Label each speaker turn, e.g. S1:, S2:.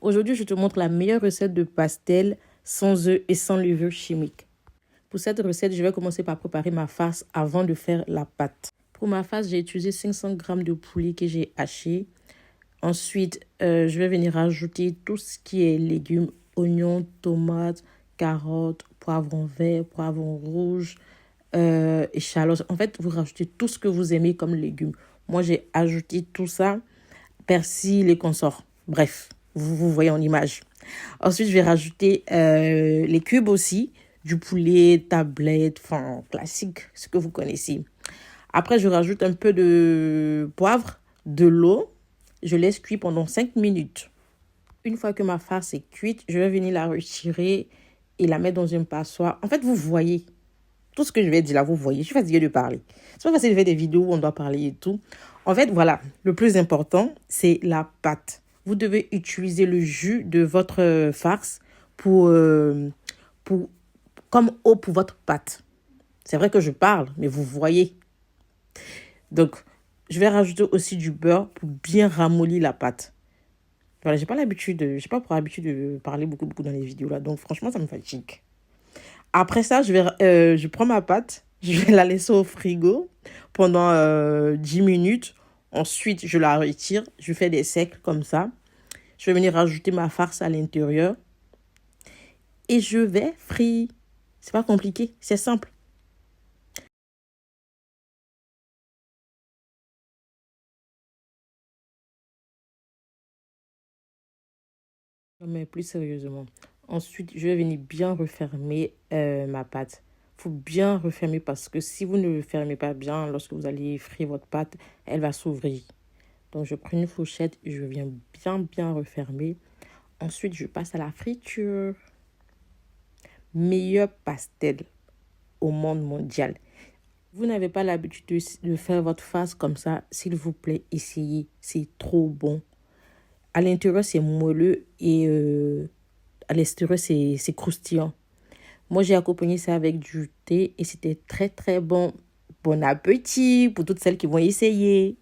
S1: Aujourd'hui, je te montre la meilleure recette de pastel sans œufs et sans levure chimique. Pour cette recette, je vais commencer par préparer ma farce avant de faire la pâte. Pour ma farce, j'ai utilisé 500 g de poulet que j'ai haché. Ensuite, je vais venir ajouter tout ce qui est légumes, oignons, tomates, carottes, poivrons verts, poivrons rouges, échalotes. En fait, vous rajoutez tout ce que vous aimez comme légumes. Moi, j'ai ajouté tout ça, persil et consorts. Bref, vous voyez en image. Ensuite, je vais rajouter les cubes aussi, du poulet, tablette, enfin, classique, ce que vous connaissez. Après, je rajoute un peu de poivre, de l'eau. Je laisse cuire pendant 5 minutes. Une fois que ma farce est cuite, je vais venir la retirer et la mettre dans une passoire. En fait, vous voyez tout ce que je vais dire là, vous voyez. Je suis fatiguée de parler. C'est pas facile de faire des vidéos où on doit parler et tout. En fait, voilà, le plus important, c'est la pâte. Vous devez utiliser le jus de votre farce comme eau pour votre pâte. C'est vrai que je parle, mais vous voyez. Donc, je vais rajouter aussi du beurre pour bien ramollir la pâte. Voilà, j'ai pas pour habitude de parler beaucoup dans les vidéos là. Donc, franchement, ça me fatigue. Après ça, je prends ma pâte, je vais la laisser au frigo pendant 10 minutes. Ensuite, je la retire, je fais des secs comme ça. Je vais venir rajouter ma farce à l'intérieur et je vais frire. C'est pas compliqué, c'est simple. Mais plus sérieusement. Ensuite, je vais venir bien refermer ma pâte. Il faut bien refermer parce que si vous ne le fermez pas bien, lorsque vous allez frire votre pâte, elle va s'ouvrir. Donc, je prends une fourchette et je viens bien refermer. Ensuite, je passe à la friture. Meilleur pastel au monde mondial. Vous n'avez pas l'habitude de faire votre farce comme ça, s'il vous plaît, essayez. C'est trop bon. À l'intérieur, c'est moelleux et à l'extérieur, c'est croustillant. Moi, j'ai accompagné ça avec du thé et c'était très, très bon. Bon appétit pour toutes celles qui vont essayer.